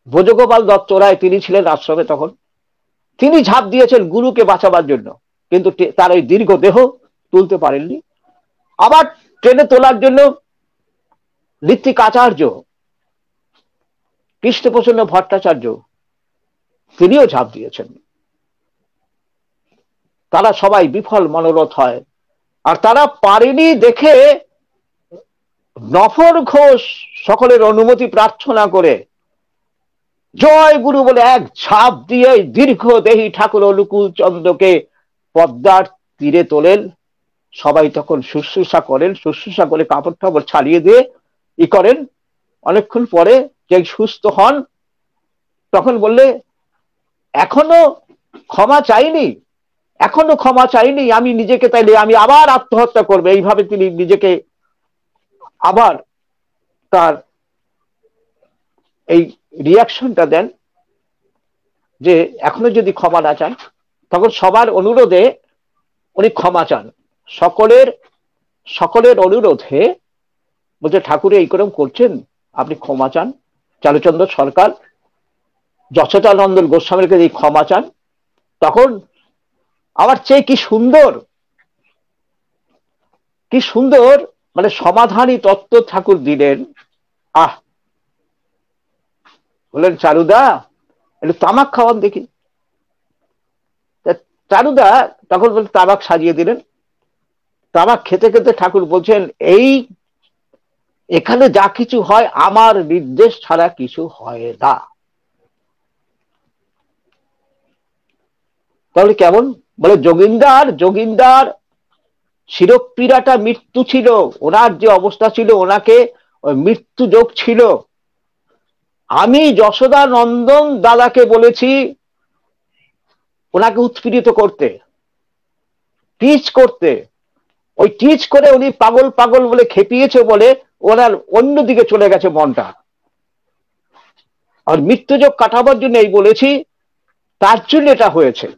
ব্রজগোপাল দত্ত রায় তিনি ছিলেন আশ্রমে তখন, তিনি ঝাঁপ দিয়েছেন গুরুকে বাঁচাবার জন্য, কিন্তু তার ওই দীর্ঘ দেহ তুলতে পারেননি। আবার ট্রেনে তোলার জন্য ঋত্বিক আচার্য, কৃষ্ণপ্রসন্ন ভট্টাচার্য তিনিও ঝাঁপ দিয়েছেন। তারা সবাই বিফল মনোরথ হয়। আর তারা পারেনি দেখে নফর ঘোষ সকলের অনুমতি প্রার্থনা করে জয় গুরু বলে এক ঝাঁপ দিয়ে দীর্ঘ দেহী ঠাকুর অনুকূল চন্দ্রকে পদ্মার তীরে তোলেন। সবাই তখন শুশ্রূষা করেন, শুশ্রূষা করে কাপড় টাপড় ছাড়িয়ে দিয়ে ই করেন। অনেকক্ষণ পরে যে সুস্থ হন, তখন বললে এখনো ক্ষমা চাইনি, এখনো ক্ষমা চাইনি, আমি নিজেকে তাইলে আমি আবার আত্মহত্যা করবে, এইভাবে তিনি নিজেকে আবার তার এই রিয়াকশনটা দেন যে এখনো যদি ক্ষমা না চান। তখন সবার অনুরোধে উনি ক্ষমা চান, সকলের অনুরোধে বলছে ঠাকুর এইরকম করছেন, আপনি ক্ষমা চান। চারুচন্দ্র সরকার যশোদানন্দন গোস্বামীর কাছে এই ক্ষমা চান। তখন আমার চেয়ে কি সুন্দর মানে সমাধানী তত্ত্ব ঠাকুর দিলেন। বললেন চারুদা একটু তামাক খাওয়ান দেখি। চারুদা তখন বলতে তামাক সাজিয়ে দিলেন। তামাক খেতে খেতে ঠাকুর বলছেন এই এখানে যা কিছু হয় আমার নির্দেশ ছাড়া কিছু হয় না। তাহলে কেমন? বলে যোগিন্দার শিরোপীড়াটা মৃত্যু ছিল, ওনার যে অবস্থা ছিল ওনাকে মৃত্যু যোগ ছিল। আমি যশোদানন্দন দাদাকে বলেছি ওনাকে উৎপীড়িত করতে, টিচ করতে। ওই টিচ করে উনি পাগল পাগল বলে খেপিয়েছে বলে ওনার অন্যদিকে চলে গেছে মনটা। আর মৃত্যুযোগ কাটাবার জন্য এই বলেছি, তার জন্য এটা হয়েছে।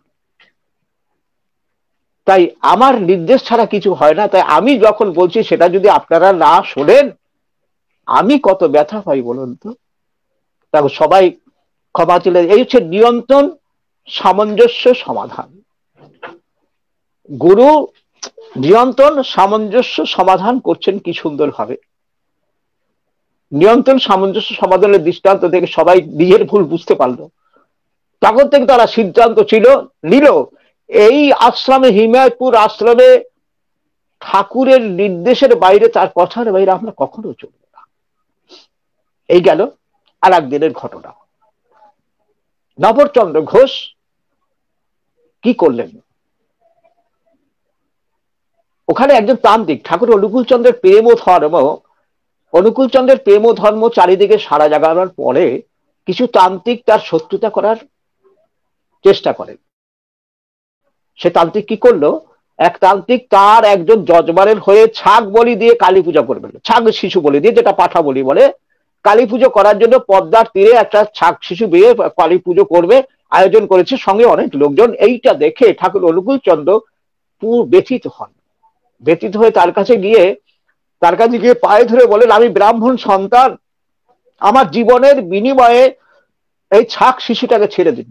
তাই আমার নির্দেশ ছাড়া কিছু হয় না। তাই আমি যখন বলছি সেটা যদি আপনারা না শোনেন আমি কত ব্যথা পাই বলুন তো। তারপর সবাই ক্ষমা চলে। এই হচ্ছে নিয়ন্ত্রণ সামঞ্জস্য সমাধান। গুরু নিয়ন্ত্রণ সামঞ্জস্য সমাধান করছেন কি সুন্দর ভাবে। নিয়ন্ত্রণ সামঞ্জস্য সমাধানের দৃষ্টান্ত থেকে সবাই নিজের ভুল বুঝতে পারলো। তখন থেকে তারা সিদ্ধান্ত নিল এই আশ্রমে, হিমায়তপুর আশ্রমে ঠাকুরের নির্দেশের বাইরে, তার কথার বাইরে আমরা কখনো চলবো না। এই গেল আর একদিনের ঘটনা। নবরচন্দ্র ঘোষ কি করলেন, ওখানে একজন তান্ত্রিক, ঠাকুর অনুকূলচন্দ্রের প্রেম ও ধর্ম চারিদিকে সারা জাগানোর পরে কিছু তান্ত্রিক তার শত্রুতা করার চেষ্টা করেন। সে তান্ত্রিক কি করলো, এক তান্ত্রিক তার একজন যজমানের হয়ে ছাগ বলি দিয়ে কালী পূজা করবেন, ছাগ শিশু বলি দিয়ে, যেটা পাঠা বলি বলে, কালী পুজো করার জন্য পদ্মার তীরে একটা ছাগ শিশু বিয়ে কালী পুজো করবে আয়োজন করেছে, সঙ্গে অনেক লোকজন। এইটা দেখে ঠাকুর অনুকূলচন্দ্র ব্যথিত হয়ে তার কাছে গিয়ে পায়ে ধরে বলেন আমি ব্রাহ্মণ সন্তান, আমার জীবনের বিনিময়ে এই ছাগ শিশুটাকে ছেড়ে দিন।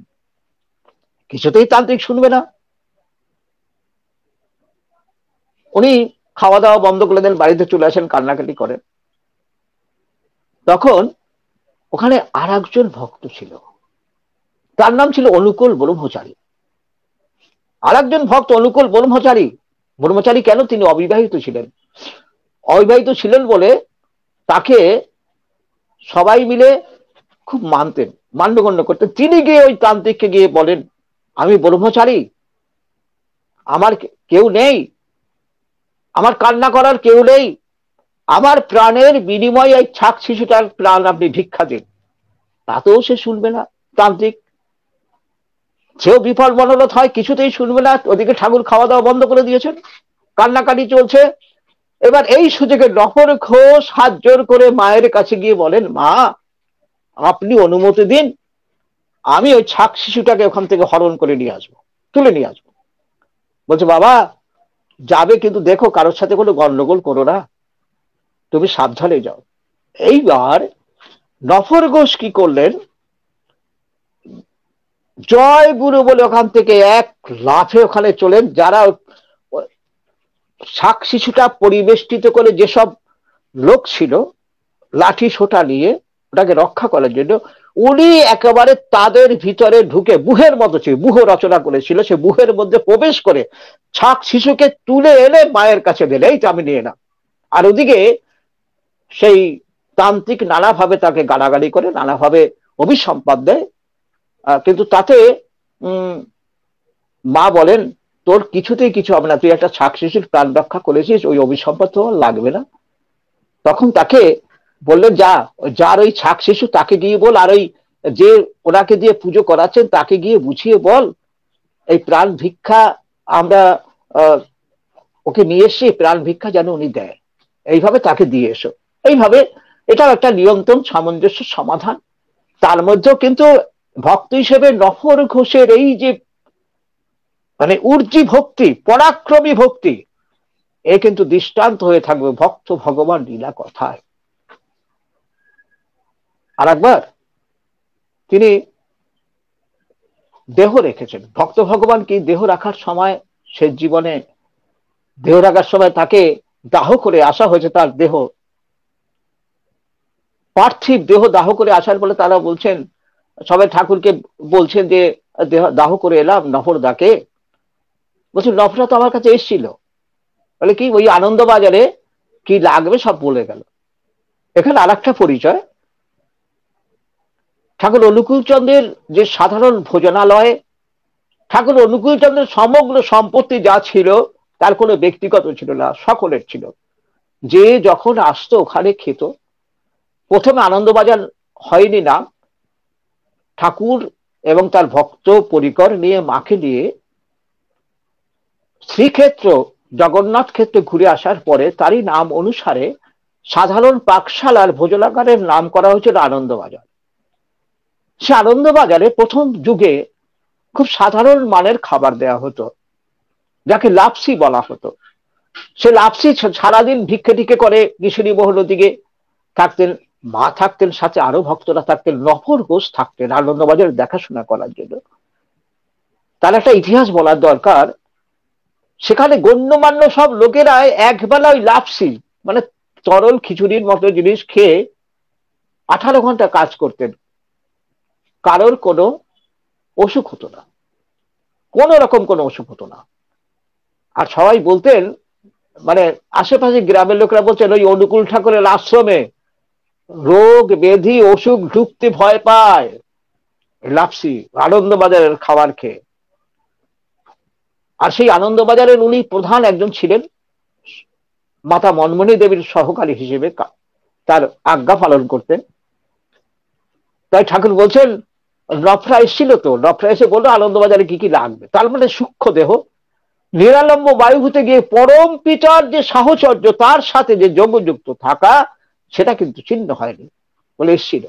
কিছুতেই তান্ত্রিক শুনবে না। উনি খাওয়া দাওয়া বন্ধ করে দেন, বাড়িতে চলে আসেন, কান্নাকাটি করেন। তখন ওখানে আর একজন ভক্ত ছিল, তার নাম ছিল অনুকূল ব্রহ্মচারী। আর একজন ভক্ত অনুকূল ব্রহ্মচারী কেন? তিনি অবিবাহিত ছিলেন বলে তাকে সবাই মিলে খুব মানতেন, মান্যগণ্য করতেন। তিনি গিয়ে ওই তান্ত্রিককে গিয়ে বলেন আমি ব্রহ্মচারী, আমার কেউ নেই, আমার কান্না করার কেউ নেই, আমার প্রাণের বিনিময়ে এই ছাগ শিশুটার প্রাণ আপনি ভিক্ষা দিন। তাতেও সে শুনবে না তান্ত্রিক, সেও বিফল মনোরথ হয়, কিছুতেই শুনবে না। ওদিকে ঠাকুর খাওয়া দাওয়া বন্ধ করে দিয়েছেন, কান্নাকাটি চলছে। এবার এই সুযোগে নফর ঘোষ হাত জোর করে মায়ের কাছে গিয়ে বলেন মা আপনি অনুমতি দিন, আমি ওই ছাগ শিশুটাকে ওখান থেকে হরণ করে নিয়ে আসবো, তুলে নিয়ে আসবো। বলছে বাবা যাবে, কিন্তু দেখো কারোর সাথে কোনো গন্ডগোল করো না, তুমি সাবধানে যাও। এইবার নফর ঘোষ কি করলেন, জয় গুরু বলে ওখান থেকে এক লাফে ওখানে চলেন। যারা শাক শিশুটা পরিবেষ্টিত করে যেসব লোক ছিল লাঠি সোটা নিয়ে ওটাকে রক্ষা করার জন্য, উনি একেবারে তাদের ভিতরে ঢুকে, বুহের মতো ছিল, বুহ রচনা করেছিল, সে বুহের মধ্যে প্রবেশ করে ছাক শিশুকে তুলে এনে মায়ের কাছে দিলে, এই তো আমি নিয়ে না। আর ওদিকে সেই তান্ত্রিক নানাভাবে তাকে গালাগালি করে, নানাভাবে অভিসম্পাদ দেয়। কিন্তু তাতে মা বলেন, তোর কিছুতেই কিছু হবে না, তুই একটা ছাক শিশুর প্রাণ রক্ষা করেছিস, ওই অভিসম্পাদ তো লাগবে না। তখন তাকে বললেন, যা, যার ওই ছাক শিশু তাকে গিয়ে বল, আর ওই যে ওনাকে দিয়ে পুজো করাচ্ছেন তাকে গিয়ে বুঝিয়ে বল, এই প্রাণ ভিক্ষা আমরা ওকে নিয়ে এসছি, প্রাণ ভিক্ষা যেন উনি দেয়, এইভাবে তাকে দিয়ে এসো। এইভাবে এটাও একটা নিয়ন্ত্রণ সামঞ্জস্য সমাধান। তার মধ্যেও কিন্তু ভক্ত হিসেবে নফর ঘোষের এই যে মানে উর্জি ভক্তি, পরাক্রমী ভক্তি, এ কিন্তু দৃষ্টান্ত হয়ে থাকবে ভক্ত ভগবান লীলা কথায়। আর একবার তিনি দেহ রেখেছেন। ভক্ত ভগবান কি দেহ রাখার সময়, সে জীবনে দেহ রাখার সময় তাকে দাহ করে আসা হয়েছে, তার দেহ, পার্থিব দেহ দাহ করে আসার ফলে তারা বলছেন, সবাই ঠাকুরকে বলছেন যে দেহ দাহ করে এলাম নফর দাকে। বলছেন, নফরা তো আমার কাছে এসেছিল, বলে কি ওই আনন্দবাজারে কি লাগবে সব বলে গেল। এখানে আর একটা পরিচয়, ঠাকুর অনুকূল চন্দ্রের যে সাধারণ ভোজনালয়, ঠাকুর অনুকূল চন্দ্রের সমগ্র সম্পত্তি যা ছিল তার কোনো ব্যক্তিগত ছিল না, সকলের ছিল। যে যখন আসতো ওখানে খেত। প্রথমে আনন্দবাজার হয়নি না, ঠাকুর এবং তার ভক্ত পরিকর নিয়ে মাকে নিয়ে শ্রীক্ষেত্র জগন্নাথ ক্ষেত্রে ঘুরে আসার পরে তারই নাম অনুসারে সাধারণ পাকশালার ভোজনাগারের নাম করা হয়েছিল আনন্দবাজার। সে আনন্দবাজারে প্রথম যুগে খুব সাধারণ মানের খাবার দেয়া হতো, যাকে লাপসি বলা হতো। সে লাপসি সারাদিন ভিক্ষে টিকে করে কিশোরী মহল দিকে থাকতেন, মা থাকতেন, সাথে আরো ভক্তরা থাকতেন, নফর ঘোষ থাকতেন আনন্দবাজার দেখাশোনা করার জন্য। তার একটা ইতিহাস বলার দরকার। সেখানে গণ্যমান্য সব লোকেরা একবেলা ওই লাপসি মানে তরল খিচুড়ির মতো জিনিস খেয়ে 18 ঘন্টা কাজ করতেন, কারোর কোনো অসুখ হতো না, কোন রকম কোনো অসুখ হতো না। আর সবাই বলতেন, মানে আশেপাশে গ্রামের লোকেরা বলছেন, ওই অনুকূল ঠাকুরের আশ্রমে রোগ ব্যাধি অসুখ ঢুকতে ভয় পায় লাপসি, আনন্দবাজারের খাবার খেয়ে। আর সেই আনন্দবাজারের উনি প্রধান একজন ছিলেন, মাতা মনমণি দেবীর সহকারী হিসেবে তার আজ্ঞা পালন করতেন। তাই ঠাকুর বলছেন, নফরা এসেছিল তো, নফরা এসে বললো আনন্দবাজারে কি কি লাগবে। তার মানে সূক্ষ্ম দেহ, নিরালম্ব বায়ুভূতে গিয়ে পরম পিতার যে সাহচর্য, তার সাথে যে যোগযুক্ত থাকা, সেটা কিন্তু ছিন্ন হয়নি বলে এসেছিল।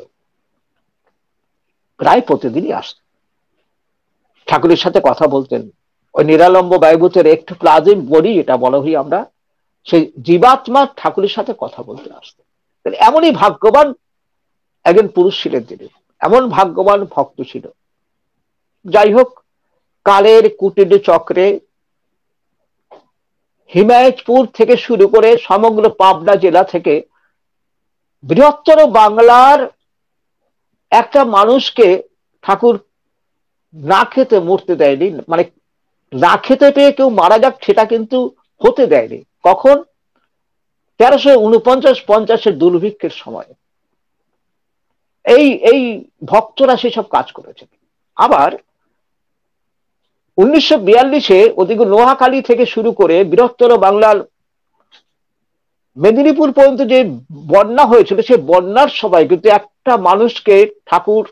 প্রায় প্রতিদিনই আসত, ঠাকুরের সাথে কথা বলতেন। ওই নিরালম্ব বায়ুভূতের একটু প্লাজমিক বডি এটা বলা হই আমরা, সেই জীবাত্মা ঠাকুরের সাথে কথা বলতে আসত। এমনই ভাগ্যবান একজন পুরুষ ছিলেন তিনি, এমন ভাগ্যবান ভক্ত ছিল। যাই হোক, কালের কুটির চক্রে হিমায়তপুর থেকে শুরু করে সমগ্র পাবনা জেলা থেকে বৃহত্তর বাংলার একটা মানুষকে ঠাকুর না খেতে মরতে দেয়নি, মানে না খেতে পেয়ে কেউ মারা যাক সেটা কিন্তু হতে দেয়নি। কখন? 1349-50 দুর্ভিক্ষের সময় এই এই ভক্তরা সেসব কাজ করেছে। আবার 1942-এ ওদিকে নোয়াখালী থেকে শুরু করে বৃহত্তর বাংলার মেদিনীপুর পর্যন্ত যে বন্যা হয়েছিল, সে বন্যার সময় কিন্তু একটা মানুষকে ঠাকুর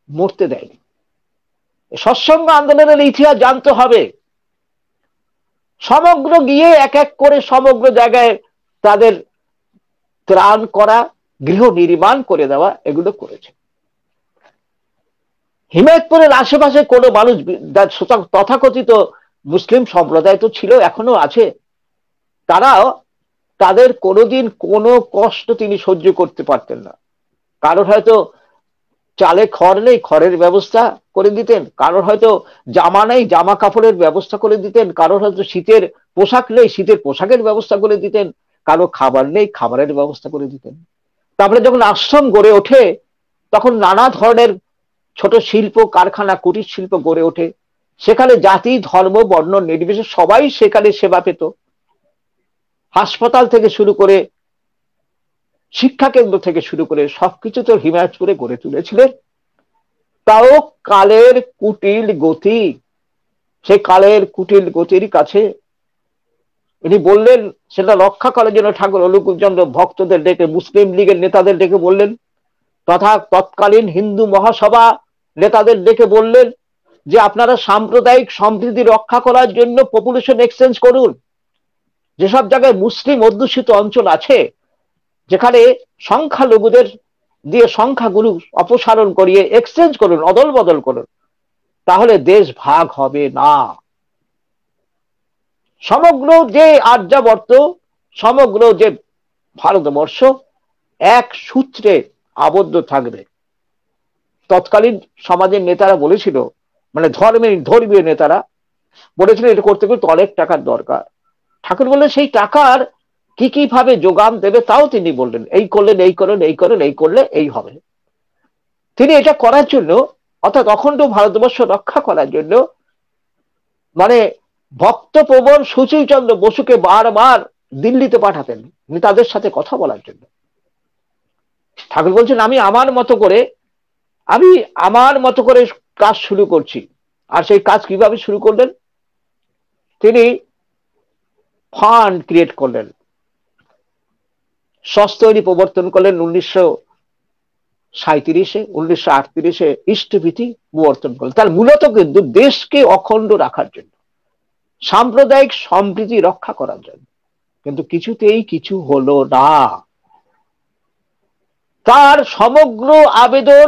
মরতে দেয়নি। সৎসঙ্গ আন্দোলনের ইতিহাস জানতে হবে। সমগ্র গিয়ে এক এক করে সমগ্র জায়গায় তাদের ত্রাণ করা, গৃহ নির্মাণ করে দেওয়া, এগুলো করেছে। হিমায়তপুরের আশেপাশে কোনো মানুষ, তথাকথিত মুসলিম সম্প্রদায় তো ছিল, এখনো আছে, তারাও তাদের কোনোদিন কোনো কষ্ট তিনি সহ্য করতে পারতেন না। কারোর হয়তো চালে খড় নেই, খড়ের ব্যবস্থা করে দিতেন। কারোর হয়তো জামা নেই, জামা কাপড়ের ব্যবস্থা করে দিতেন। কারোর হয়তো শীতের পোশাক নেই, শীতের পোশাকের ব্যবস্থা করে দিতেন। কারো খাবার নেই, খাবারের ব্যবস্থা করে দিতেন। তারপরে যখন আশ্রম গড়ে ওঠে, তখন নানা ধরনের ছোট শিল্প কারখানা, কুটির শিল্প গড়ে ওঠে। সেখানে জাতি ধর্ম বর্ণ নির্বিশেষে সবাই সেখানে সেবা পেত। হাসপাতাল থেকে শুরু করে, শিক্ষা কেন্দ্র থেকে শুরু করে সবকিছু তো হিমায়তপুরে গড়ে তুলেছিলেন। তাও কালের কুটিল গতি, সেই কালের কুটিল গতির কাছে ইনি বললেন, সেটা রক্ষা করার জন্য ঠাকুর অনুকূলচন্দ্র ভক্তদের ডেকে, মুসলিম লীগের নেতাদের ডেকে বললেন, তথা তৎকালীন হিন্দু মহাসভা নেতাদের ডেকে বললেন যে আপনারা সাম্প্রদায়িক সম্প্রীতি রক্ষা করার জন্য পপুলেশন এক্সচেঞ্জ করুন। যেসব জায়গায় মুসলিম অধ্যুষিত অঞ্চল আছে, যেখানে সংখ্যালঘুদের দিয়ে সংখ্যাগুরু অপসারণ করিয়ে এক্সচেঞ্জ করুন, অদল বদল করুন, তাহলে দেশ ভাগ হবে না। সমগ্র যে আর্যাবর্ত, সমগ্র যে ভারতবর্ষ এক সূত্রে আবদ্ধ থাকবে। তৎকালীন সমাজের নেতারা বলেছিল, মানে ধর্মীয় নেতারা বলেছিল, এটা করতে গেলে তো অনেক টাকার দরকার। ঠাকুর বললেন সেই টাকার কি কি ভাবে যোগান দেবে তাও তিনি বললেন, এই করলেন, এই করেন, এই করেন, এই করলে এই হবে। তিনি এটা করার জন্য, অর্থাৎ অখণ্ড ভারতবর্ষ রক্ষা করার জন্য, মানে ভক্তপ্রবণ সুচিরচন্দ্র বসুকে বারবার দিল্লিতে পাঠাতেন তাদের সাথে কথা বলার জন্য। ঠাকুর বলছেন, আমি আমার মতো করে কাজ শুরু করছি। আর সেই কাজ কিভাবে শুরু করলেন? তিনি ফান্ড ক্রিয়েট করলেন, সস্তৈরি প্রবর্তন করলেন 1937-এ, 1938-এ ইষ্টভীতি প্রবর্তন করলেন। তার মূলত কিন্তু দেশকে অখণ্ড রাখার জন্য, সাম্প্রদায়িক সম্প্রীতি রক্ষা করার জন্য। কিন্তু কিছুতেই কিছু হলো না। তার সমগ্র আবেদন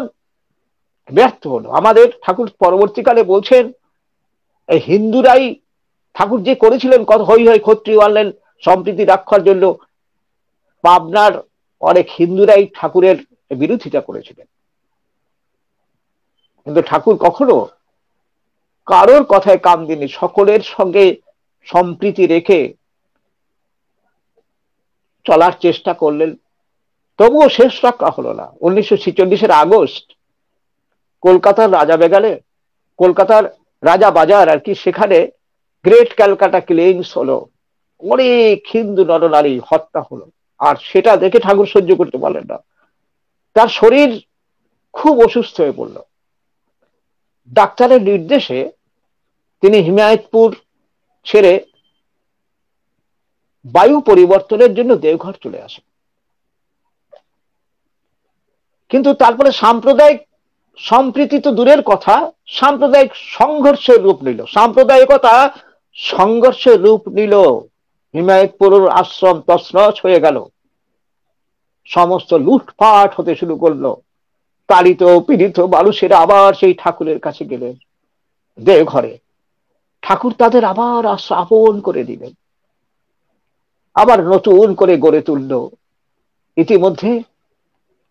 ব্যর্থ হলো। আমাদের ঠাকুর পরবর্তীকালে বলছেন, এই হিন্দুরাই, ঠাকুর যে করেছিলেন কত হই হই ক্ষত্রিয় আনলেন সম্প্রীতি রক্ষার জন্য, পাবনার অনেক হিন্দুরাই ঠাকুরের বিরোধিতা করেছিলেন। কিন্তু ঠাকুর কখনো কারোর কথায় কান দিননি, সকলের সঙ্গে সম্প্রীতি রেখে চলার চেষ্টা করলেন। তবুও শেষ রক্ষা হলো না। 1946-এর আগস্ট কলকাতার কলকাতার রাজা বাজার আর কি, সেখানে গ্রেট ক্যালকাটা কিলিংস হলো, অনেক হিন্দু নরনারী হত্যা হলো। আর সেটা দেখে ঠাকুর সহ্য করতে পারলেন না। তার শরীর খুব অসুস্থ হয়ে পড়ল। ডাক্তারের নির্দেশে তিনি হিমায়তপুর ছেড়ে বায়ু পরিবর্তনের জন্য দেওঘর চলে আসেন। কিন্তু তারপরে সাম্প্রদায়িক সম্প্রীতি তো দূরের কথা, সাম্প্রদায়িক সংঘর্ষের রূপ নিল, সাম্প্রদায়িকতা সংঘর্ষের রূপ নিল। হিমায়তপুর আশ্রম তছনছ হয়ে গেল, সমস্ত লুটপাট হতে শুরু করলো। তাড়িত পীড়িত মানুষেরা আবার সেই ঠাকুরের কাছে গেলেন দেওঘরে। ঠাকুর তাদের আবার আপন করে দিলেন, আবার নতুন করে গড়ে তুলল। ইতিমধ্যে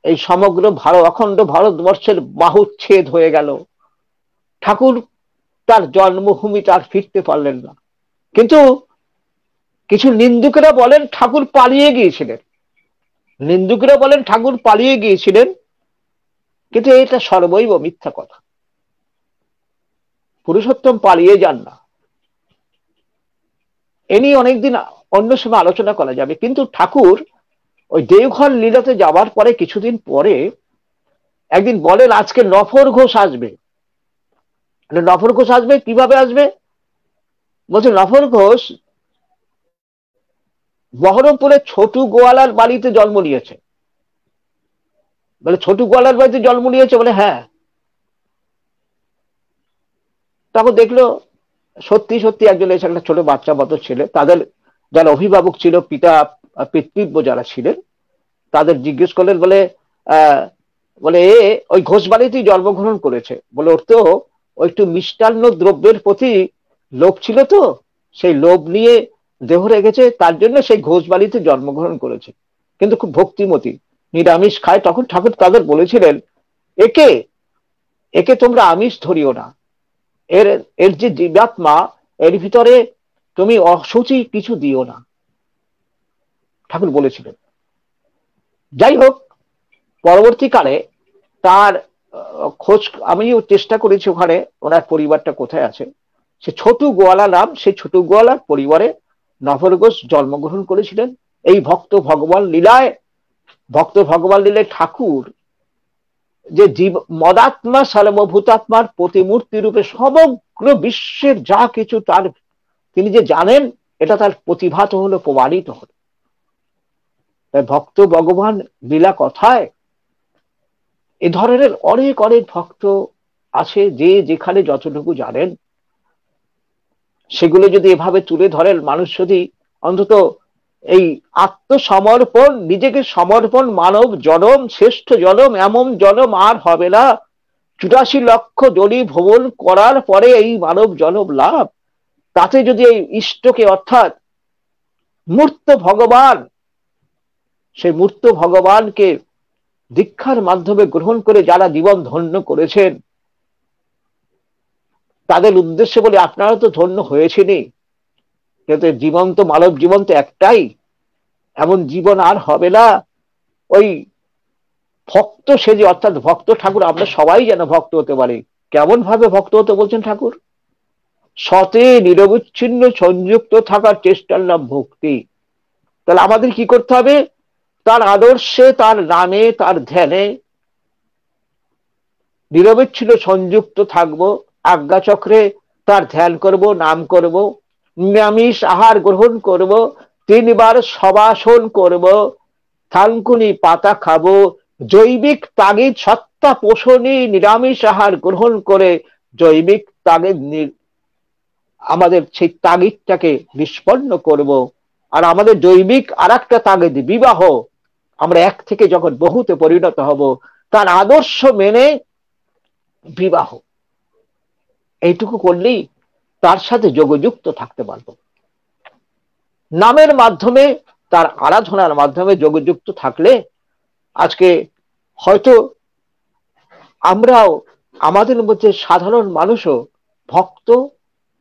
এই সমগ্র অখণ্ড ভারতবর্ষের বাহুচ্ছেদ হয়ে গেল। ঠাকুর তার জন্মভূমিতে আর ফিরতে পারলেন না। কিন্তু কিছু নিন্দুকেরা বলেন ঠাকুর পালিয়ে গিয়েছিলেন, কিন্তু এটা সর্বৈব মিথ্যা কথা। পুরুষোত্তম পালিয়ে যান না, এ নিয়ে অনেকদিন অন্য সময় আলোচনা করা যাবে। কিন্তু ঠাকুর ওই দেওঘর লীলাতে যাওয়ার পরে কিছুদিন পরে একদিন বলেন, আজকে নফর ঘোষ আসবে। নফর ঘোষ আসবে কিভাবে আসবে? বলছে নফর ঘোষ বহরমপুরে ছোটু গোয়ালার বাড়িতে জন্ম নিয়েছে। বলে ছোটু গোয়ালার বাড়িতে জন্ম নিয়েছে? বলে হ্যাঁ। তখন দেখলো সত্যি সত্যি একজন এসে, একটা ছোট বাচ্চা মতো ছেলে। তাদের যারা অভিভাবক ছিল, পিতৃব্য যারা ছিলেন, তাদের জিজ্ঞেস করলেন, বলে এ ওই ঘোষ বাড়িতেই জন্মগ্রহণ করেছে। বলে ওর তো ওই একটু মিষ্টান্ন দ্রব্যের প্রতি লোভ ছিল, তো সেই লোভ নিয়ে দেহ রেখেছে, তার জন্য সেই ঘোষ বাড়িতে জন্মগ্রহণ করেছে, কিন্তু খুব ভক্তিমতী, নিরামিষ খায়। তখন ঠাকুর তাদের বলেছিলেন, একে একে তোমরা আমিষ ধরিও না, এর এর যে জীবাত্মা, এর ভিতরে তুমি অসুচি কিছু দিও না, ঠাকুর বলেছিলেন। যাই হোক, পরবর্তীকালে তার খোঁজ আমিও চেষ্টা করেছি, ওখানে ওনার পরিবারটা কোথায় আছে। সে ছোটু গোয়ালা নাম, সেই ছোটু গোয়ালার পরিবারে নভর ঘোষ জন্মগ্রহণ করেছিলেন। এই ভক্ত ভগবান লীলায়, ভক্ত ভগবান লীলায় ঠাকুর যে জীব মদাত্মা সর্বভূতাত্মার প্রতিমূর্তি রূপে সমগ্র বিশ্বের যা কিছু তার তিনি যে জানেন, এটা তার প্রতিভাত হলো, প্রমাণিত হলো। ভক্ত ভগবান লীলা কথায় এ ধরনের অনেক অনেক ভক্ত আছে, যে যেখানে যতটুকু জানেন সেগুলো যদি এভাবে তুলে ধরেন, মানুষ যদি অন্তত এই আত্মসমর্পণ, নিজেকে সমর্পণ, মানব জনম শ্রেষ্ঠ জনম, এমন জনম আর হবে না, ৮৪ লক্ষ জনি ভ্রমণ করার পরে এই মানব জনম লাভ, তাতে যদি এই ইষ্টকে অর্থাৎ মূর্ত ভগবান, সেই মূর্ত ভগবানকে দীক্ষার মাধ্যমে গ্রহণ করে যারা জীবন ধন্য করেছেন, তাদের উদ্দেশ্যে বলে আপনারা তো ধন্য হয়েছেনই, কিন্তু জীবন তো মানব জীবন তো একটাই, এমন জীবন আর হবে না। ওই ভক্ত সেজে, অর্থাৎ ভক্ত ঠাকুর আমরা সবাই যেন ভক্ত হতে পারি। কেমন ভাবে ভক্ত হতে বলছেন ঠাকুর? সতে নিরবচ্ছিন্ন সংযুক্ত থাকার চেষ্টার নাম ভক্তি। তাহলে আমাদের কি করতে হবে? তার আদর্শে, তার নামে, তার ধ্যানে নিরবচ্ছিন্ন সংযুক্ত থাকবো, আজ্ঞাচক্রে তার ধ্যান করব, নাম করব, নিরামিষ আহার গ্রহণ করব, ৩ বার সবাসন করব, থানকুনি পাতা খাবো, জৈবিক তাগিদ সত্তা পোষণী নিরামিষ আহার গ্রহণ করে জৈবিক তাগিদ আমাদের সেই তাগিদটাকে নিষ্পন্ন করব। আর আমাদের জৈবিক আর একটা তাগিদ বিবাহ, আমরা এক থেকে যখন বহুতে পরিণত হব, তার আদর্শ মেনে বিবাহ, এইটুকু করলেই তার সাথে যোগযুক্ত থাকতে পারবো। নামের মাধ্যমে, তার আরাধনার মাধ্যমে যোগযুক্ত থাকলে আজকে হয়তো আমরাও, আমাদের মধ্যে সাধারণ মানুষও ভক্ত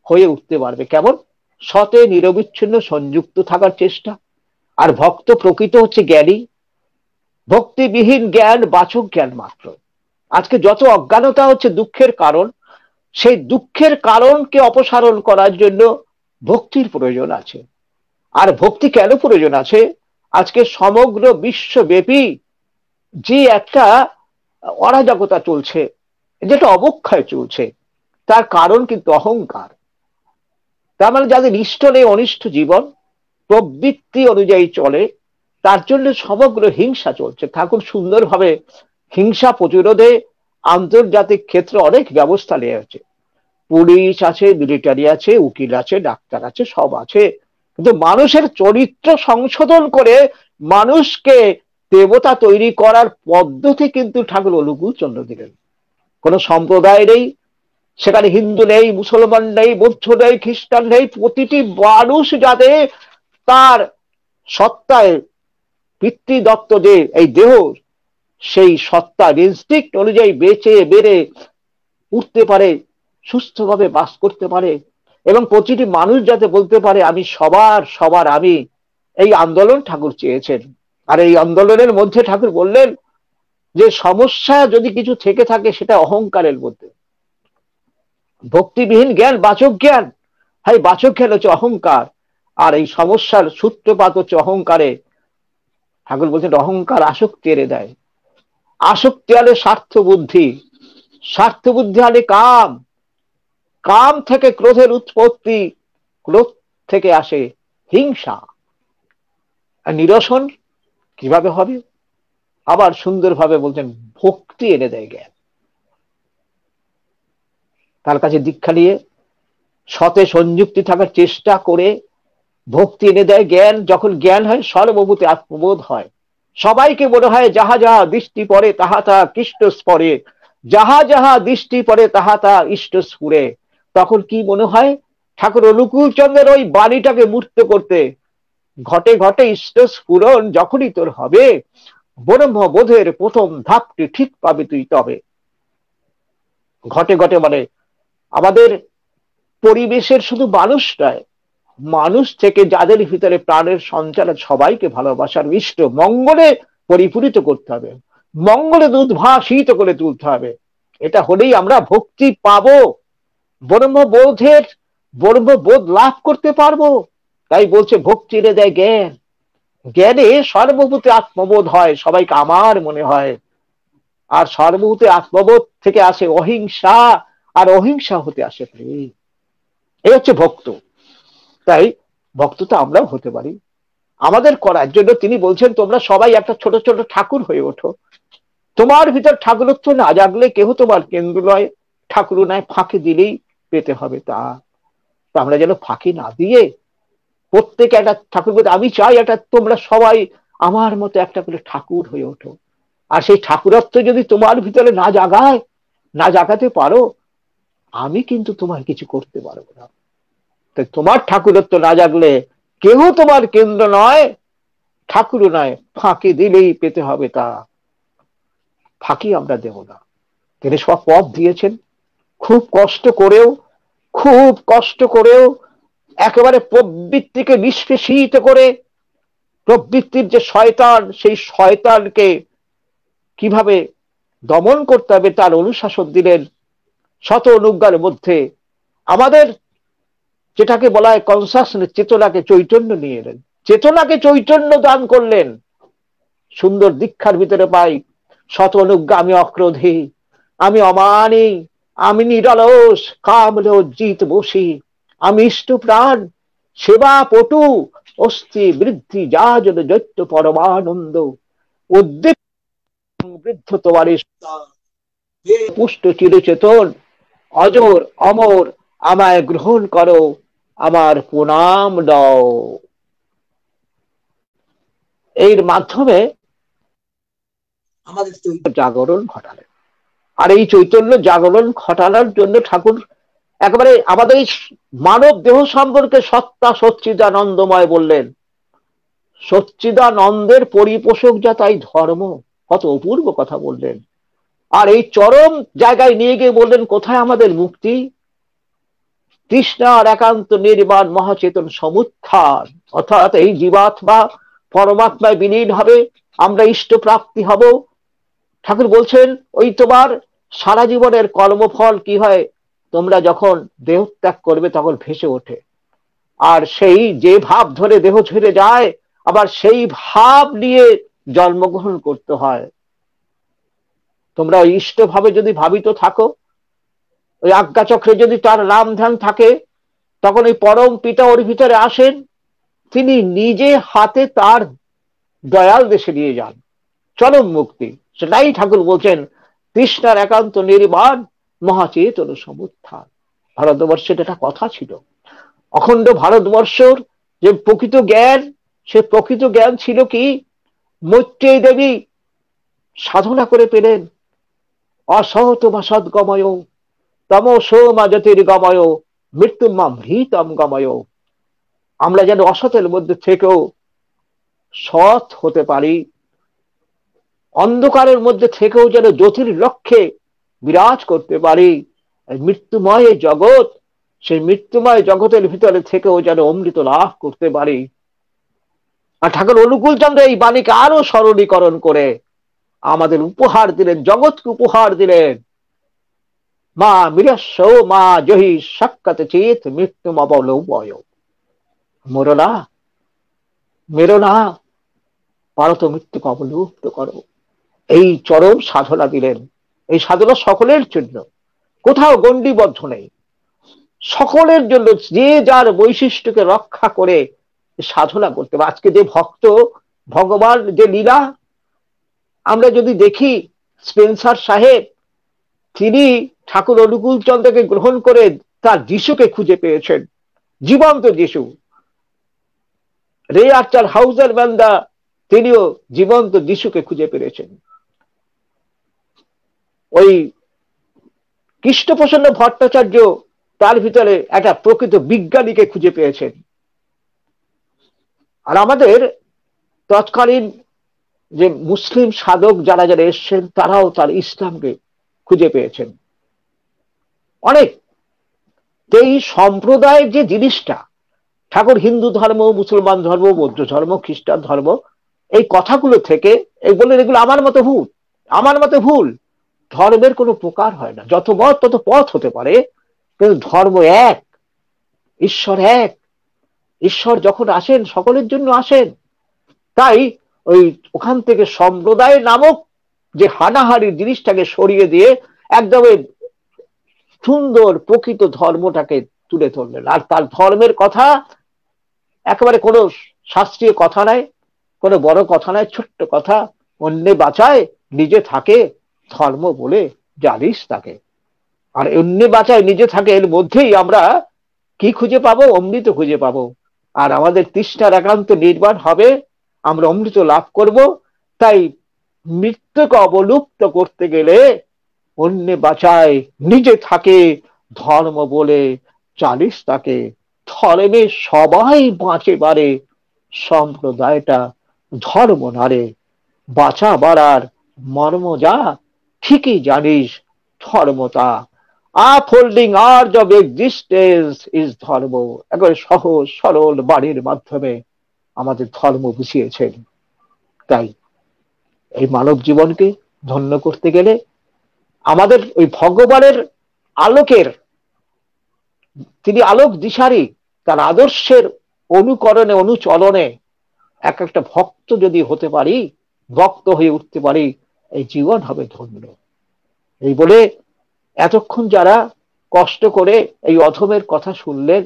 হয়ে উঠতে পারবে। কেমন? সতে নিরবিচ্ছিন্ন সংযুক্ত থাকার চেষ্টা। আর ভক্ত প্রকৃত হচ্ছে জ্ঞানী। ভক্তিবিহীন জ্ঞান বাচক জ্ঞান মাত্র। আজকে যত অজ্ঞানতা হচ্ছে দুঃখের কারণ, সেই দুঃখের কারণকে অপসারণ করার জন্য ভক্তির প্রয়োজন আছে। আর ভক্তি কেন প্রয়োজন আছে? আজকে সমগ্র বিশ্বব্যাপী যে একটা অরাজকতা চলছে, যেটা অবক্ষয় চলছে, তার কারণ কিন্তু অহংকার। তার মানে যাদের ইষ্ট নেই, অনিষ্ট জীবন, প্রবৃত্তি অনুযায়ী চলে, তার জন্য সমগ্র হিংসা চলছে। ঠাকুর সুন্দরভাবে হিংসা প্রতিরোধে আন্তর্জাতিক ক্ষেত্রে অনেক ব্যবস্থা নিয়েছে। পুলিশ আছে, মিলিটারি আছে, উকিল আছে, ডাক্তার আছে, সব আছে। কিন্তু মানুষের চরিত্র সংশোধন করে মানুষকে দেবতা তৈরি করার পদ্ধতি কিন্তু ঠাকুর অনুকূল চন্দ্র দিলেন। কোন সম্প্রদায় নেই সেখানে, হিন্দু নেই, মুসলমান নেই, বৌদ্ধ নেই, খ্রিস্টান নেই, প্রতিটি মানুষ যাতে তার সত্তায় পিতৃদত্ত যে এই দেহ, সেই সত্তার ইনস্টিংক্ট অনুযায়ী বেঁচে বেড়ে উঠতে পারে, সুস্থভাবে বাস করতে পারে, এবং প্রতিটি মানুষ যাতে বলতে পারে আমি সবার সবার আমি। এই আন্দোলন ঠাকুর চেয়েছেন। আর এই আন্দোলনের মধ্যে ঠাকুর বললেন যে সমস্যা যদি কিছু থেকে থাকে সেটা অহংকারের মধ্যে। ভক্তিবিহীন জ্ঞান বাচক জ্ঞান, হ্যাঁ বাচক জ্ঞান হচ্ছে অহংকার, আর এই সমস্যার সূত্রপাত হচ্ছে অহংকারে। ঠাকুর বলছেন অহংকার আসক্তি এনে দেয়, আসক্তি আনে স্বার্থ বুদ্ধি, স্বার্থ বুদ্ধি আনে কাম, কাম থেকে ক্রোধের উৎপত্তি, ক্রোধ থেকে আসে হিংসা। আর নিরসন কিভাবে হবে? আবার সুন্দরভাবে বলছেন ভক্তি এনে দেয় জ্ঞান। তার কাছে দীক্ষা নিয়ে সতে সংযুক্তি থাকার চেষ্টা করে ভক্তি এনে দেয় জ্ঞান। যখন জ্ঞান হয় সর্বভূতে আত্মবোধ হয়, সবাইকে মনে হয় যাহা যাহা দৃষ্টি পড়ে তাহা তাহা কৃষ্ট স্পরে, যাহা যাহা দৃষ্টি পড়ে তাহা তাহা ইষ্ট স্ফুরে। তখন কি মনে হয়? ঠাকুর অনুকূল চন্দ্রের ওই বাণীটাকে মূর্ত করতে, ঘটে ঘটে ইষ্ট স্ফুরণ যখনই তোর হবে, ব্রহ্মবোধের প্রথম ধাপটি ঠিক পাবে তুই তবে। ঘটে ঘটে মানে আমাদের পরিবেশের শুধু মানুষ নয়, মানুষ থেকে যাদের ভিতরে প্রাণের সঞ্চার, সবাইকে ভালোবাসার মিষ্ট মঙ্গলে পরিপূরিত করতে হবে, মঙ্গলে উদ্ভাসিত করে তুলতে হবে। এটা হলেই আমরা ভক্তি পাবো, ব্রহ্মবোধের ব্রহ্মবোধ লাভ করতে পারবো। তাই বলছে ভক্তি রে দেয় জ্ঞান, জ্ঞানে সর্বভূতে আত্মবোধ হয়, সবাইকে আমার মনে হয়। আর সর্বভূতে আত্মবোধ থেকে আসে অহিংসা, আর অহিংসা হতে আসে প্রেম। এই হচ্ছে ভক্ত। তাই ভক্ত তো আমরাও হতে পারি। আমাদের করার জন্য তিনি বলছেন তোমরা সবাই একটা ছোট ছোট ঠাকুর হয়ে ওঠো। তোমার ভিতর ঠাকুরত্ব না জাগলে কেহ তোমার কেন্দ্র নয়, ঠাকুর নয় ফাঁকি দিলেই পেতে হবে তা। আমরা যেন ফাঁকি না দিয়ে প্রত্যেকে একটা ঠাকুর বলতে, আমি চাই একটা তোমরা সবাই আমার মতো একটা করে ঠাকুর হয়ে ওঠো। আর সেই ঠাকুরত্ব যদি তোমার ভিতরে না জাগায়, না জাগাতে পারো, আমি কিন্তু তোমার কিছু করতে পারবো না। তাই তোমার ঠাকুরত্ব না জাগলে কেউ তোমার কেন্দ্র নয়, ঠাকুরও নয়, ফাঁকি দিলেই পেতে হবে তা। ফাঁকি আমরা দেব না। তিনি সব পথ দিয়েছেন, খুব কষ্ট করেও, খুব কষ্ট করেও একেবারে প্রবৃত্তিকে নিষ্পেষিত করে, প্রবৃত্তির যে শয়তান, সেই শয়তানকে কিভাবে দমন করতে হবে তার অনুশাসন দিলেন। শত অনুজ্ঞার মধ্যে আমাদের যেটাকে বলা হয় কনসাসনেস, চেতনাকে চৈতন্য নিয়ে এলেন, চেতনাকে চৈতন্য দান করলেন। সুন্দর দীক্ষার ভিতরে পাই শত অনুজ্ঞা আমি অক্রোধী, আমি অমানি, আমি নিরলস কাম লজ্জিত বসি, আমি ইষ্ট প্রাণ সেবা পটু, অস্থি বৃদ্ধি যা জন জৈত্য পরমানন্দ, উদ্দীপ বৃদ্ধ তোমার পুষ্ট চিরচেতন, অজর অমর আমায় গ্রহণ করো, আমার প্রণাম দাও। এর মাধ্যমে আমাদের জাগরণ ঘটালেন। আর এই চৈতন্য জাগরণ ঘটানোর জন্য ঠাকুর একেবারে আমাদের এই মানব দেহ সম্পর্কে সত্তা সচ্চিদানন্দময় বললেন। সচ্চিদানন্দের পরিপোষক যা তাই ধর্ম, কত অপূর্ব কথা বললেন। আর এই চরম জায়গায় নিয়ে গিয়ে বললেন কোথায় আমাদের মুক্তি, তৃষ্ণার একান্ত নির্বাণ মহাচেতন সমুত্থান, অর্থাৎ এই জীবাত্মা পরমাত্মায় বিলীন হবে, আমরা ইষ্ট প্রাপ্তি হব। ঠাকুর বলছেন ওই তোমার সারা জীবনের কর্মফল কি হয়, তোমরা যখন দেহ ত্যাগ করবে তখন ভেসে ওঠে। আর সেই যে ভাব ধরে দেহ ছেড়ে যায়, আবার সেই ভাব নিয়ে জন্মগ্রহণ করতে হয়। তোমরা ওই ইষ্ট ভাবে যদি ভাবিত থাকো, ওই আজ্ঞা চক্রে যদি তার নাম ধ্যান থাকে, তখন ওই পরম পিতা ওর ভিতরে আসেন, তিনি নিজে হাতে তার দয়াল দেশে নিয়ে যান চরম মুক্তি। সেটাই ঠাকুর বলছেন তৃষ্ণার একান্ত নির্বাণ মহাচেতন সমুত্থান। ভারতবর্ষের এটা কথা ছিল। অখণ্ড ভারতবর্ষর যে প্রকৃত জ্ঞান, সে প্রকৃত জ্ঞান ছিল কি, মৈত্রেয়ী দেবী সাধনা করে পেলেন অসহত বা সদ্গময়, তমসো মা জ্যোতির্গময়, মৃত্যু মা ভীতম গময়। আমরা যেন অসতের মধ্যে থেকেও সৎ হতে পারি, অন্ধকারের মধ্যে থেকেও যেন জ্যোতির লক্ষ্যে বিরাজ করতে পারি। মৃত্যুময় জগৎ, সেই মৃত্যুময় জগতের ভিতরে থেকেও যেন অমৃত লাভ করতে পারি। আর ঠাকুর অনুকূল চন্দ্র এই বাণীকে আরো সরলীকরণ করে আমাদের উপহার দিলেন, জগৎকে উপহার দিলেন। মা মীরস্য মা জহি সাক্ষাৎ চেত মৃত্যুম অবলম্বয়, মরো না, মেরো না, পারো তো মৃত্যুকে অবলুপ্ত করো। এই চরম সাধনা দিলেন। এই সাধনা সকলের জন্য, কোথাও গণ্ডিবদ্ধ নেই, সকলের জন্য যে যার বৈশিষ্ট্যকে রক্ষা করে সাধনা করতে হবে। আজকে যে ভক্ত ভগবান যে লীলা আমরা যদি দেখি, স্পেন্সার সাহেব তিনি ঠাকুর অনুকূল চন্দ্রকে গ্রহণ করে তার যিশুকে খুঁজে পেয়েছেন, জীবন্ত যিশু। রে আর্চার হাউজার ম্যান্দা তিনিও জীবন্ত যিশুকে খুঁজে পেয়েছেন। ওই কৃষ্ণপ্রসন্ন ভট্টাচার্য তার ভিতরে একটা প্রকৃত বিজ্ঞানীকে খুঁজে পেয়েছেন। আর আমাদের তৎকালীন যে মুসলিম সাধক যারা যারা এসছেন, তারাও তার ইসলামকে খুঁজে পেয়েছেন। অনেক। এই সম্প্রদায়ের যে জিনিসটা, ঠাকুর হিন্দু ধর্ম, মুসলমান ধর্ম, বৌদ্ধ ধর্ম, খ্রিস্টান ধর্ম, এই কথাগুলো থেকে এই বললেন এগুলো আমার মতে ভুল, আমার মতে ভুল। ধর্মের কোনো প্রকার হয় না, যত মত তত পথ হতে পারে, কিন্তু ধর্ম এক, ঈশ্বর এক। ঈশ্বর যখন আসেন সকলের জন্য আসেন। তাই ওই ওখান থেকে সম্প্রদায় নামক যে হানাহারি জিনিসটাকে সরিয়ে দিয়ে একদম সুন্দর প্রকৃত ধর্মটাকে তুলে ধরলেন। আর তার ধর্মের কথা একেবারে কোনো শাস্ত্রীয় কথা নাই, কোনো বড় কথা নাই, ছোট্ট কথা। অন্যে বাঁচায় নিজে থাকে, ধর্ম বলে জানিস তাকে। আর অন্যে বাঁচায় নিজে থাকে, এর মধ্যেই আমরা কি খুঁজে পাবো? অমৃত খুঁজে পাবো। আর আমাদের তৃষ্ণার একান্ত নির্বাণ হবে, আমরা অমৃত লাভ করব। তাই মৃত্যুকে অবলুপ্ত করতে গেলে অন্যে বাঁচায় নিজে থাকে, ধর্ম বলে জানিস তাকে। ধর্মে সবাই বাঁচে বারে, সম্প্রদায়টা ধর্ম নারে। বাঁচা বাড়ার মর্ম যা ঠিকই জানিস, ধর্মতা। Unfolding urge of existence is ধর্ম। একবারে সহজ সরল বাণীর মাধ্যমে আমাদের ধর্ম বুঝিয়েছেন। তাই এই মানব জীবনকে ধন্য করতে গেলে আমাদের ওই ভগবানের আলোকের, তিনি আলোক দিশারি, তার আদর্শের অনুকরণে অনুচরণে এক একটা ভক্ত যদি হতে পারি, ভক্ত হয়ে উঠতে পারি, এই জীবন হবে ধন্য। এই বলে এতক্ষণ যারা কষ্ট করে এই অধমের কথা শুনলেন,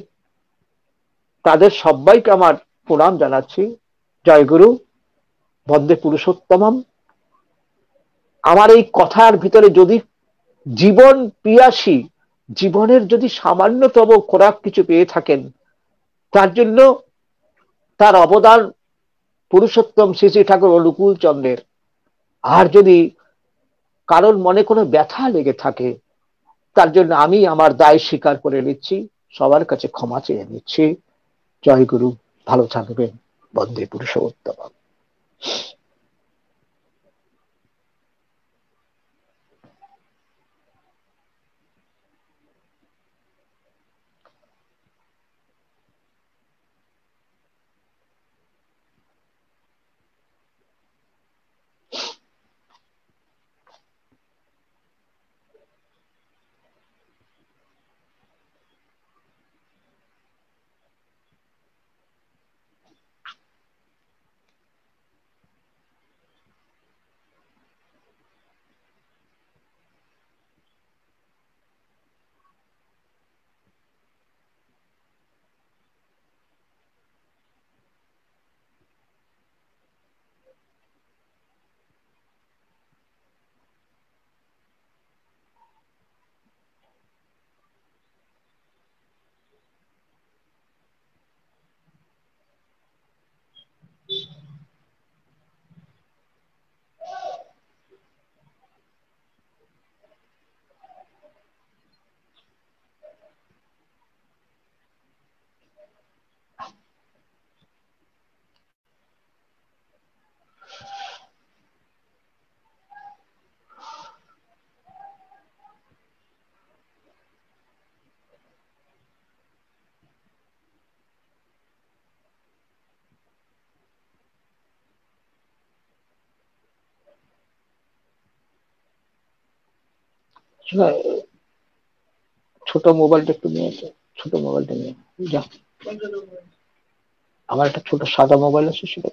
তাদের সবাইকে আমার প্রণাম জানাচ্ছি। জয় গুরু, বন্দে পুরুষোত্তমম। আমার এই কথার ভিতরে যদি জীবন পিয়াসী, জীবনের যদি সামান্যতম খোরাক কিছু পেয়ে থাকেন, তার জন্য তার অবদান পুরুষোত্তম শ্রী শ্রী ঠাকুর অনুকূল চন্দ্রের। আর যদি কারোর মনে কোনো ব্যথা লেগে থাকে, তার জন্য আমি আমার দায় স্বীকার করে নিচ্ছি, সবার কাছে ক্ষমা চেয়ে নিচ্ছি। জয় গুরু, ভালো থাকবেন। বন্দে পুরুষোত্তম। ছোট মোবাইলটা একটু নিয়ে আসো, ছোট মোবাইলটা নিয়ে যা। আমার একটা ছোট সাদা মোবাইল আছে, সেটা।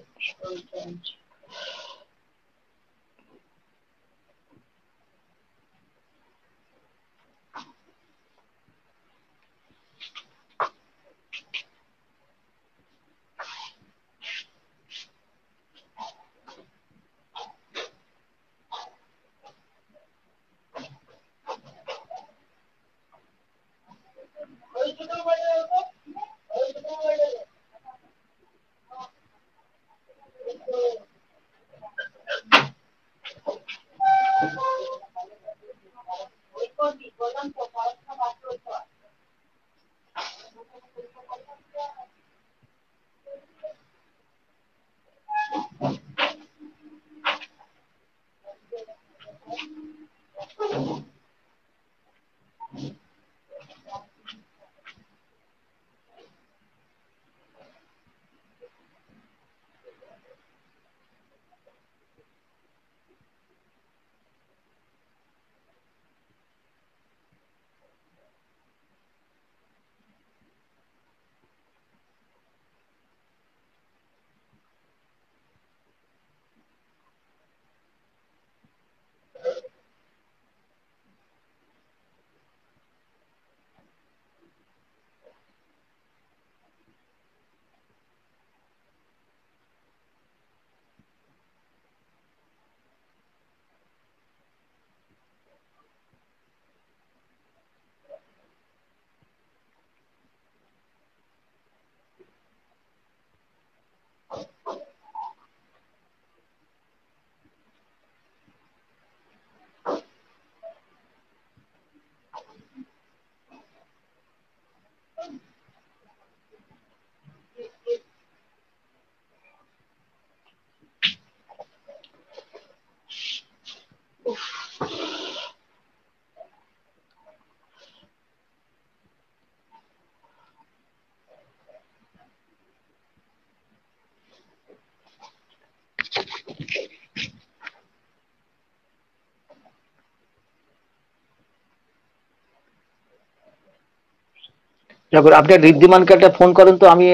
আপনি ঋদ্ধিমানকে একটা ফোন করেন তো, আমি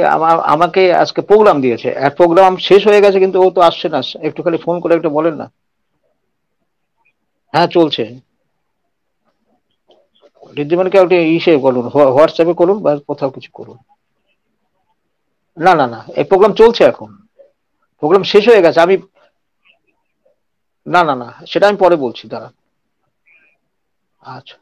আমাকে আজকে প্রোগ্রাম দিয়েছে, এক প্রোগ্রাম শেষ হয়ে গেছে কিন্তু ও তো আসছে না, একটু খালি ফোন করে একটু বলেন না। হ্যাঁ চলছে। ঋদ্ধিমানকে আপনি ইসে বলুন, হোয়াটসঅ্যাপে করুন বা কোথাও কিছু করুন। না না না, এই প্রোগ্রাম চলছে এখন, প্রোগ্রাম শেষ হয়ে গেছে। আমি না না না, সেটা আমি পরে বলছি, দাঁড়ান। আচ্ছা।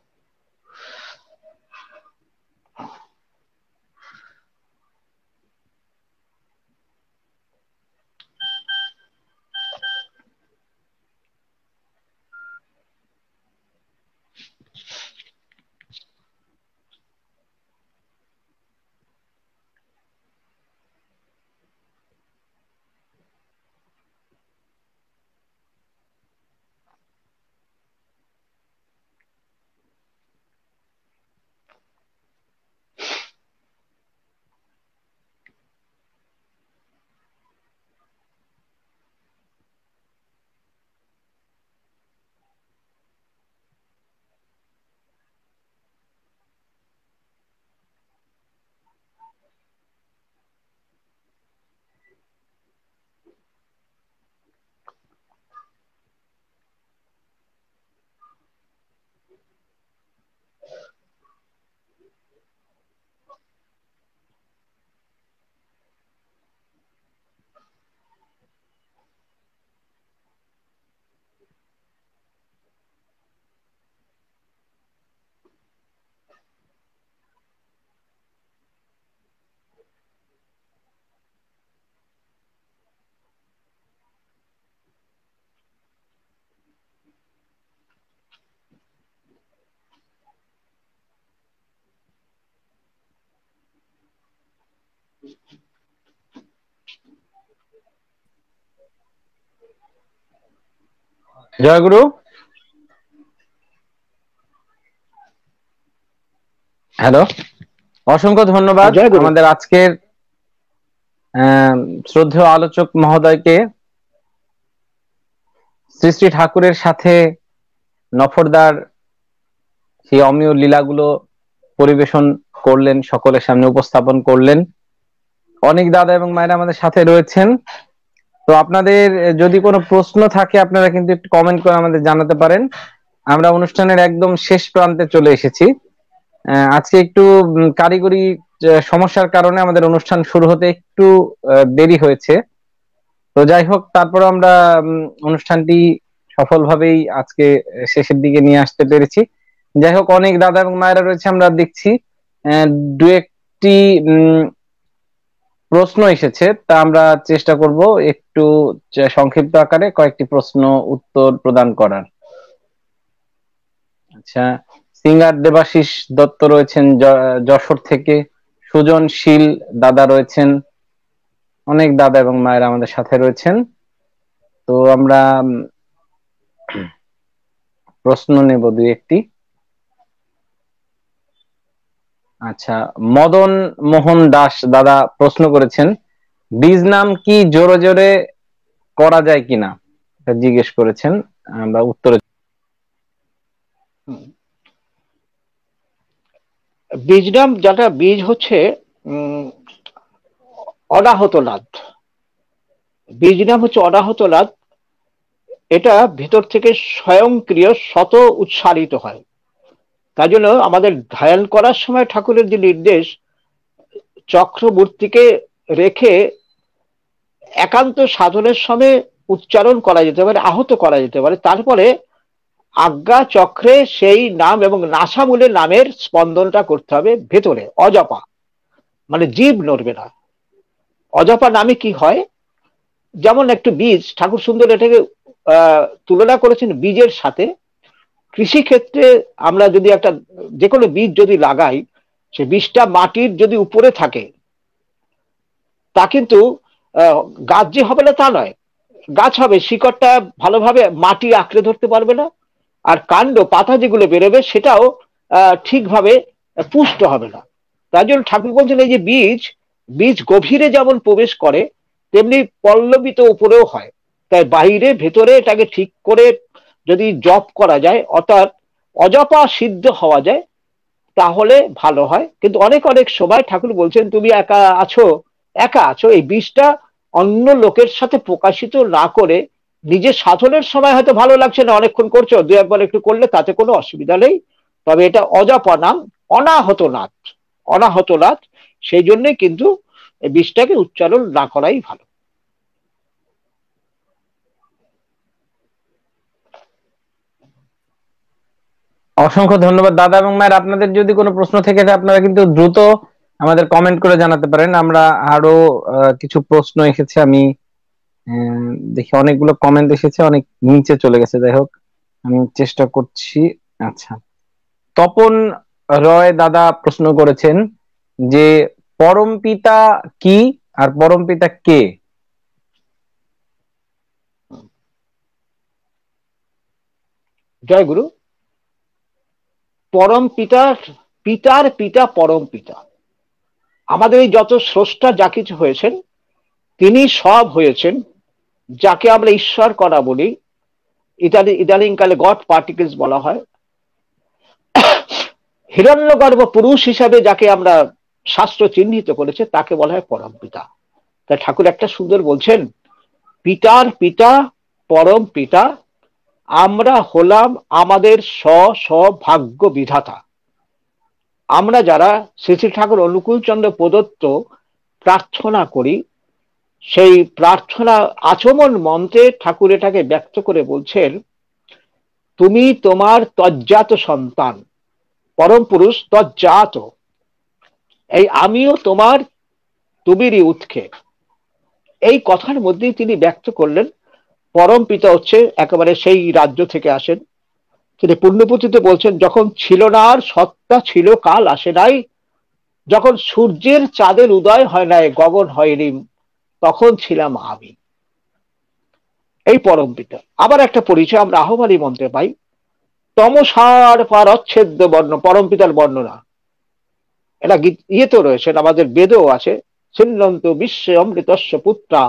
জয়গুরু। হ্যালো, অসংখ্য ধন্যবাদ জয় গুরু। আমাদের আজকের শ্রদ্ধেয় আলোচক মহোদয়কে। শ্রী শ্রী ঠাকুরের সাথে নফরদার সেই অমীয় লীলাগুলো পরিবেশন করলেন, সকলের সামনে উপস্থাপন করলেন। অনেক দাদা এবং মায়েরা আমাদের সাথে রয়েছেন। তো আপনাদের যদি কোনো প্রশ্ন থাকে আপনারা কিন্তু একটু কমেন্ট করে আমাদের জানাতে পারেন। আমরা অনুষ্ঠানের একদম শেষ প্রান্তে চলে এসেছি। আজকে একটু কারিগরি সমস্যার কারণে আমাদের অনুষ্ঠান শুরু হতে একটু দেরি হয়েছে। তো যাই হোক, তারপর আমরা অনুষ্ঠানটি সফলভাবেই আজকে শেষের দিকে নিয়ে আসতে পেরেছি। যাই হোক, অনেক দাদা এবং মায়েরা রয়েছে, আমরা দেখছি দু একটি প্রশ্ন এসেছে, তা আমরা চেষ্টা করব একটু সংক্ষিপ্ত আকারে কয়েকটি প্রশ্ন উত্তর প্রদান করার। আচ্ছা, সিঙ্গার দেবাশিস দত্ত রয়েছেন যশোর থেকে, সুজনশীল দাদা রয়েছেন, অনেক দাদা এবং মায়েরা আমাদের সাথে রয়েছেন। তো আমরা প্রশ্ন নেব দুই একটি। আচ্ছা, মদন মোহন দাস দাদা প্রশ্ন করেছেন, বীজ নাম কি জোরে জোরে করা যায় কিনা, জিজ্ঞেস করেছেন। আমরা উত্তরে বীজ নাম, যেটা বীজ হচ্ছে অনাহত লাদ। বীজ নাম হচ্ছে অনাহত লাদ, এটা ভেতর থেকে স্বয়ংক্রিয় শত উচ্চারিত হয়। তাই জন্য আমাদের ধ্যান করার সময় ঠাকুরের যে নির্দেশ, চক্রবর্তীকে রেখে একান্ত সাধনের সময় উচ্চারণ করা যেতে পারে, আহত করা যেতে পারে, তারপরে আজ্ঞা চক্রে সেই নাম এবং নাসামূলে নামের স্পন্দনটা করতে হবে ভেতরে, অজপা, মানে জীব নড়বে না। অজপা নামে কি হয়, যেমন একটু বীজ, ঠাকুর সুন্দর এটাকে তুলনা করেছেন বীজের সাথে। কৃষি ক্ষেত্রে আমরা যদি একটা যে কোনো বীজ যদি লাগাই, সে বীজটা মাটির যদি উপরে থাকে, তা কিন্তু গাছ যে হবে না তা নয়, গাছ হবে, শিকড়টা ভালোভাবে মাটি আঁকড়ে ধরতে পারবে না, আর কাণ্ড পাতা যেগুলো বেরোবে সেটাও ঠিকভাবে পুষ্ট হবে না। তাই জন্য ঠাকুর বলছেন এই যে বীজ, বীজ গভীরে যেমন প্রবেশ করে তেমনি পল্লবিত উপরেও হয়। তাই বাইরে ভেতরে এটাকে ঠিক করে যদি জপ করা যায়, অর্থাৎ অজপা সিদ্ধ হওয়া যায়, তাহলে ভালো হয়। কিন্তু অনেক অনেক সময় ঠাকুর বলছেন তুমি একা আছো, এই বিষটা অন্য লোকের সাথে প্রকাশিত না করে নিজের সাধনের সময় হয়তো ভালো লাগছে না, অনেকক্ষণ করছো, দু একবার একটু করলে তাতে কোনো অসুবিধা নেই, তবে এটা অজপা নাম, অনাহত নাথ, অনাহত নাথ। সেই জন্যই কিন্তু এই বিষটাকে উচ্চারণ না করাই ভালো। অসংখ্য ধন্যবাদ দাদা এবং মায়ের। আপনাদের যদি কোনো প্রশ্ন থেকে থাকে আপনারা কিন্তু দ্রুত আমাদের কমেন্ট করে জানাতে পারেন। আমরা আরো কিছু প্রশ্ন এসেছে, আমি দেখি অনেকগুলো কমেন্ট এসেছে, অনেক নিচে চলে গেছে, যাই হোক আমি চেষ্টা করছি। আচ্ছা, তপন রয় দাদা প্রশ্ন করেছেন যে পরমপিতা কি আর পরমপিতা কে? জয় গুরু। পরম পিতার পিতার পিতা পরম পিতা, আমাদের এই যত স্রষ্টা যা কিছু হয়েছেন তিনি সব হয়েছেন যাকে আমরা ঈশ্বর করা বলি, ইদানিং কালে গড পার্টিকেলস বলা হয়। হিরণ্যগর্ভ পুরুষ হিসাবে যাকে আমরা শাস্ত্র চিহ্নিত করেছে তাকে বলা হয় পরম পিতা। তাই ঠাকুর একটা সুন্দর বলছেন, পিতার পিতা পরম পিতা, আমরা হলাম আমাদের ভাগ্য বিধাতা। আমরা যারা শ্রী শ্রী ঠাকুর অনুকূলচন্দ্র প্রদত্ত প্রার্থনা করি, সেই প্রার্থনা আচমন মন্ত্রে ঠাকুর এটাকে ব্যক্ত করে বলছেন, তুমি তোমার তজ্জাত সন্তান, পরম পুরুষ তজ্জাত, এই আমিও তোমার তুমিরই উৎখে। এই কথার মধ্যেই তিনি ব্যক্ত করলেন পরম পিতা হচ্ছে একেবারে সেই রাজ্য থেকে আসেন। তিনি পুণ্যপুঁথিতে বলছেন, যখন ছিল না আর সত্তা ছিল কাল আসে নাই, যখন সূর্যের চাঁদের উদয় হয় নাই গগন হয়নি, তখন ছিলাম আমি, এই পরম পিতা। আবার একটা পরিচয় আমরা আহ্বানী মন্ত্রে পাই, তমসার পারচ্ছেদ্য বর্ণ, পরম পিতার বর্ণনা এটা ইয়েতেও রয়েছে, আমাদের বেদেও আছে, ছিন্নন্ত বিশ্বে অমৃতস্য পুত্রা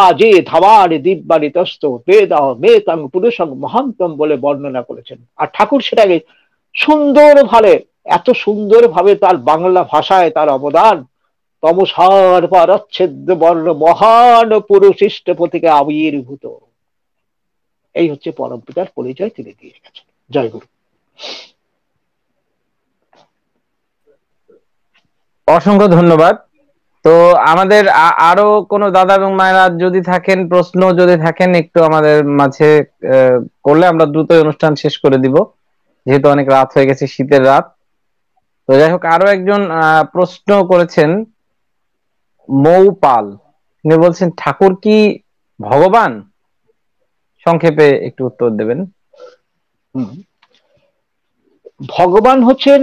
আজে ধাবারে দিব্যানি তস্ত বেদাহ মেতাং পুরুষং মহান্তম বলে বর্ণনা করেছেন। আর ঠাকুর সেটাকে সুন্দর ভাবে, এত সুন্দর ভাবে তার বাংলা ভাষায় তার অবদান, তমসার পারচ্ছেদ্য বর্ণ মহান পুরুষিষ্ট প্রতীকে আবির্ভূত, এই হচ্ছে পরম পিতার পরিচয় তিনি দিয়ে গেছেন। জয় গুরু। অসংখ্য ধন্যবাদ। তো আমাদের আরো কোনো দাদা এবং মায়েরা যদি থাকেন, প্রশ্ন যদি থাকেন, একটু আমাদের মাঝে করলে আমরা দ্রুত অনুষ্ঠান শেষ করে দিব, যেহেতু অনেক রাত হয়ে গেছে, শীতের রাত। তো যাই হোক, আরো একজন প্রশ্ন করেছেন মৌপাল, তিনি বলছেন ঠাকুর কি ভগবান? সংক্ষেপে একটু উত্তর দেবেন। ভগবান হচ্ছেন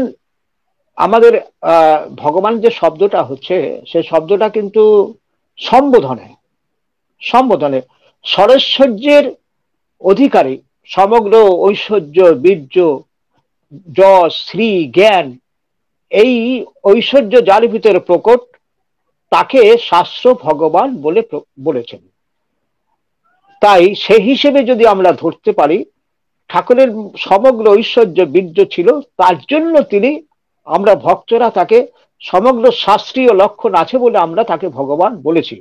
আমাদের ভগবান যে শব্দটা হচ্ছে, সে শব্দটা কিন্তু সম্বোধনে, সরৈশ্বর্যের অধিকারী, সমগ্র ঐশ্বর্য বীর্য যশ শ্রী জ্ঞান, এই ঐশ্বর্য যার ভিতরে প্রকট, তাকে শাস্ত্র ভগবান বলে বলেছেন। তাই সেই হিসেবে যদি আমরা ধরতে পারি, ঠাকুরের সমগ্র ঐশ্বর্য বীর্য ছিল, তার জন্য তিনি, আমরা ভক্তরা তাকে সমগ্র শাস্ত্রীয় লক্ষণ আছে বলে আমরা তাকে ভগবান বলেছি।